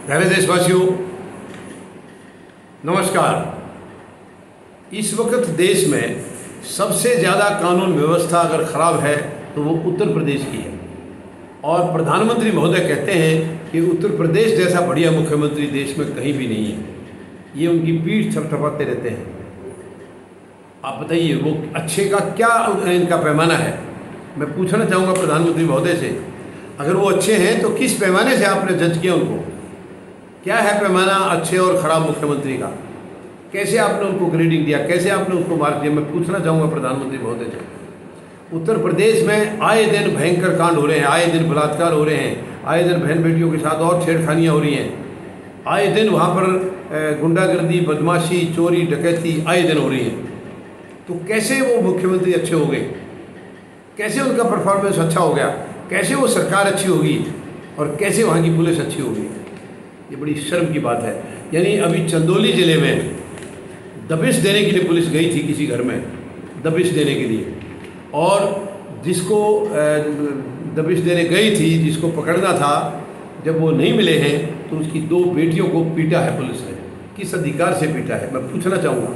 प्यारे देशवासियों, नमस्कार। इस वक्त देश में सबसे ज़्यादा कानून व्यवस्था अगर ख़राब है तो वो उत्तर प्रदेश की है। और प्रधानमंत्री महोदय कहते हैं कि उत्तर प्रदेश जैसा बढ़िया मुख्यमंत्री देश में कहीं भी नहीं है। ये उनकी पीठ थपथपाते रहते हैं। आप बताइए, वो अच्छे का क्या इनका पैमाना है? मैं पूछना चाहूँगा प्रधानमंत्री महोदय से, अगर वो अच्छे हैं तो किस पैमाने से आपने जज किया उनको? क्या है पैमाना अच्छे और ख़राब मुख्यमंत्री का? कैसे आपने उनको ग्रेडिंग दिया, कैसे आपने उसको मार्क दिया? मैं पूछना चाहूँगा प्रधानमंत्री महोदय से। उत्तर प्रदेश में आए दिन भयंकर कांड हो रहे हैं, आए दिन बलात्कार हो रहे हैं, आए दिन बहन बेटियों के साथ और छेड़खानियाँ हो रही हैं, आए दिन वहाँ पर गुंडागर्दी, बदमाशी, चोरी, डकैती आए दिन हो रही है। तो कैसे वो मुख्यमंत्री अच्छे हो गए? कैसे उनका परफॉर्मेंस अच्छा हो गया? कैसे वो सरकार अच्छी होगी और कैसे वहाँ की पुलिस अच्छी होगी? ये बड़ी शर्म की बात है। यानी अभी चंदौली ज़िले में दबिश देने के लिए पुलिस गई थी किसी घर में, दबिश देने के लिए, और जिसको दबिश देने गई थी, जिसको पकड़ना था, जब वो नहीं मिले हैं तो उसकी 2 बेटियों को पीटा है पुलिस ने। किस अधिकार से पीटा है? मैं पूछना चाहूँगा,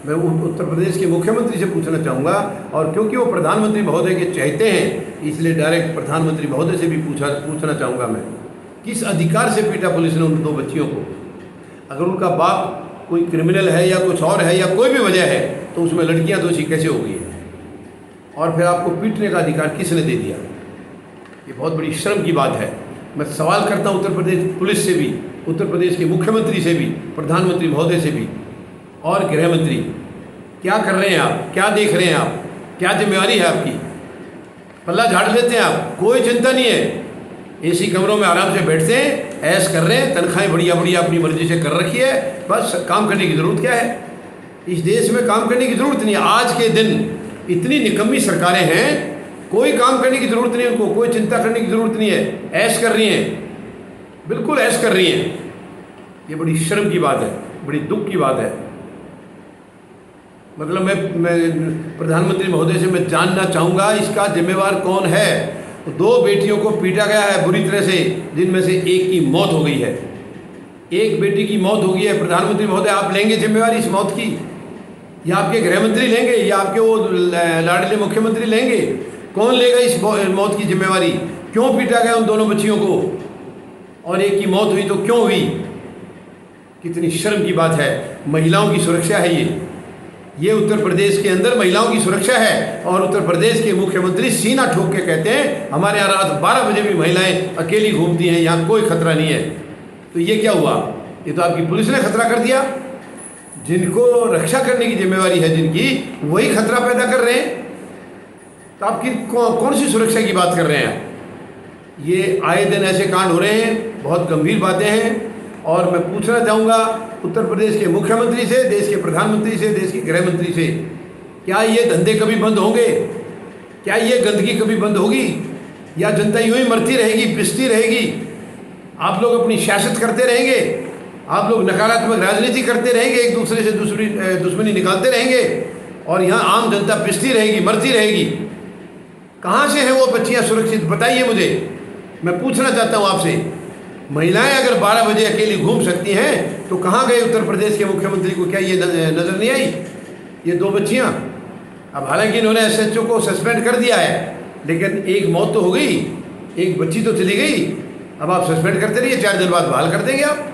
मैं उत्तर प्रदेश के मुख्यमंत्री से पूछना चाहूँगा। और क्योंकि वो प्रधानमंत्री महोदय के चाहते हैं, इसलिए डायरेक्ट प्रधानमंत्री महोदय से भी पूछना चाहूँगा मैं, किस अधिकार से पीटा पुलिस ने उन 2 बच्चियों को? अगर उनका बाप कोई क्रिमिनल है या कुछ और है या कोई भी वजह है तो उसमें लड़कियां दोषी कैसे हो गई हैं? और फिर आपको पीटने का अधिकार किसने दे दिया? ये बहुत बड़ी शर्म की बात है। मैं सवाल करता हूँ उत्तर प्रदेश पुलिस से भी, उत्तर प्रदेश के मुख्यमंत्री से भी, प्रधानमंत्री महोदय से भी और गृह मंत्री, क्या कर रहे हैं आप? क्या देख रहे हैं आप? क्या जिम्मेवारी है आपकी? पल्ला झाड़ लेते हैं आप, कोई चिंता नहीं है। एसी कमरों में आराम से बैठते हैं, ऐश कर रहे हैं, तनख्वाहें बढ़िया बढ़िया अपनी मर्जी से कर रखी है, बस काम करने की ज़रूरत क्या है? इस देश में काम करने की ज़रूरत नहीं है। आज के दिन इतनी निकम्मी सरकारें हैं, कोई काम करने की ज़रूरत नहीं है उनको, कोई चिंता करने की ज़रूरत नहीं है, ऐश कर रही हैं, बिल्कुल ऐश कर रही हैं। ये बड़ी शर्म की बात है, बड़ी दुख की बात है। मतलब मैं प्रधानमंत्री महोदय से मैं जानना चाहूँगा, इसका जिम्मेवार कौन है? 2 बेटियों को पीटा गया है बुरी तरह से, जिनमें से एक की मौत हो गई है। एक बेटी की मौत हो गई है। प्रधानमंत्री महोदय, आप लेंगे जिम्मेवारी इस मौत की, या आपके गृह मंत्री लेंगे, या आपके वो लाडले मुख्यमंत्री लेंगे? कौन लेगा इस मौत की जिम्मेवारी? क्यों पीटा गया उन दोनों बच्चियों को? और एक की मौत हुई तो क्यों हुई? कितनी शर्म की बात है। महिलाओं की सुरक्षा है ये उत्तर प्रदेश के अंदर महिलाओं की सुरक्षा है। और उत्तर प्रदेश के मुख्यमंत्री सीना ठोक के कहते हैं हमारे यहाँ रात 12 बजे भी महिलाएं अकेली घूमती हैं, यहाँ कोई खतरा नहीं है। तो ये क्या हुआ? ये तो आपकी पुलिस ने खतरा कर दिया। जिनको रक्षा करने की जिम्मेवारी है जिनकी, वही खतरा पैदा कर रहे हैं। तो आपकी कौन सी सुरक्षा की बात कर रहे हैं? ये आए दिन ऐसे कांड हो रहे हैं, बहुत गंभीर बातें हैं। और मैं पूछना चाहूँगा उत्तर प्रदेश के मुख्यमंत्री से, देश के प्रधानमंत्री से, देश के गृह मंत्री से, क्या ये धंधे कभी बंद होंगे? क्या ये गंदगी कभी बंद होगी? या जनता यूँ ही मरती रहेगी, पिसती रहेगी? आप लोग अपनी सियासत करते रहेंगे, आप लोग नकारात्मक राजनीति करते रहेंगे, एक दूसरे से दुश्मनी निकालते रहेंगे, और यहाँ आम जनता पिसती रहेगी, मरती रहेगी। कहाँ से है वो बच्चियाँ सुरक्षित? बताइए मुझे। मैं पूछना चाहता हूँ आपसे, महिलाएं अगर 12 बजे अकेली घूम सकती हैं तो कहाँ गए उत्तर प्रदेश के मुख्यमंत्री को? क्या ये नज़र नहीं आई ये 2 बच्चियाँ? अब हालांकि इन्होंने SHO को सस्पेंड कर दिया है, लेकिन एक मौत तो हो गई, एक बच्ची तो चली गई। अब आप सस्पेंड करते रहिए, 4 दिन बाद बहाल कर देंगे आप।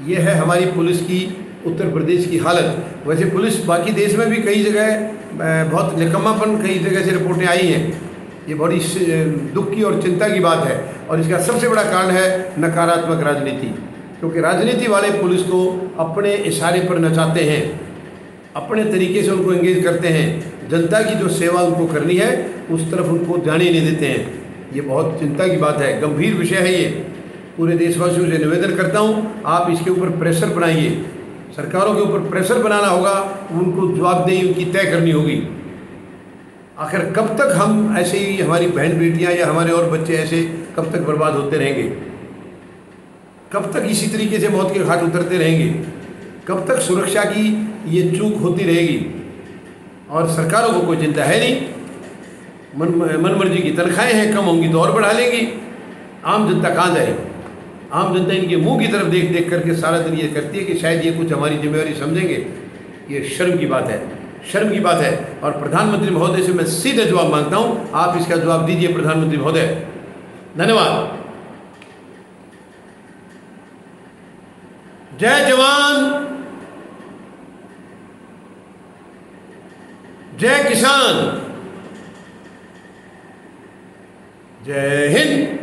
ये है हमारी पुलिस की, उत्तर प्रदेश की हालत। वैसे पुलिस बाकी देश में भी कई जगह बहुत निकम्मापन, कई जगह से रिपोर्टें आई हैं। ये बड़ी दुख की और चिंता की बात है। और इसका सबसे बड़ा कारण है नकारात्मक राजनीति, क्योंकि राजनीति वाले पुलिस को अपने इशारे पर नचाते हैं, अपने तरीके से उनको एंगेज करते हैं। जनता की जो सेवा उनको करनी है उस तरफ उनको जाने नहीं देते हैं। ये बहुत चिंता की बात है, गंभीर विषय है ये। पूरे देशवासियों से निवेदन करता हूँ, आप इसके ऊपर प्रेशर बनाइए, सरकारों के ऊपर प्रेशर बनाना होगा, उनको जवाबदेही उनकी तय करनी होगी। आखिर कब तक हम ऐसे ही, हमारी बहन बेटियां या हमारे और बच्चे ऐसे कब तक बर्बाद होते रहेंगे? कब तक इसी तरीके से मौत के घाट उतरते रहेंगे? कब तक सुरक्षा की ये चूक होती रहेगी? और सरकारों को कोई चिंता है नहीं, मनमर्जी की तनख्वाहें हैं, कम होंगी तो और बढ़ा लेंगी। आम जनता कहाँ जाए? आम जनता इनके मुंह की तरफ देख देख करके सारा दिन ये करती है कि शायद ये कुछ हमारी जिम्मेवारी समझेंगे। ये शर्म की बात है, शर्म की बात है। और प्रधानमंत्री महोदय से मैं सीधे जवाब मांगता हूँ, आप इसका जवाब दीजिए प्रधानमंत्री महोदय। धन्यवाद। जय जवान, जय किसान, जय हिंद।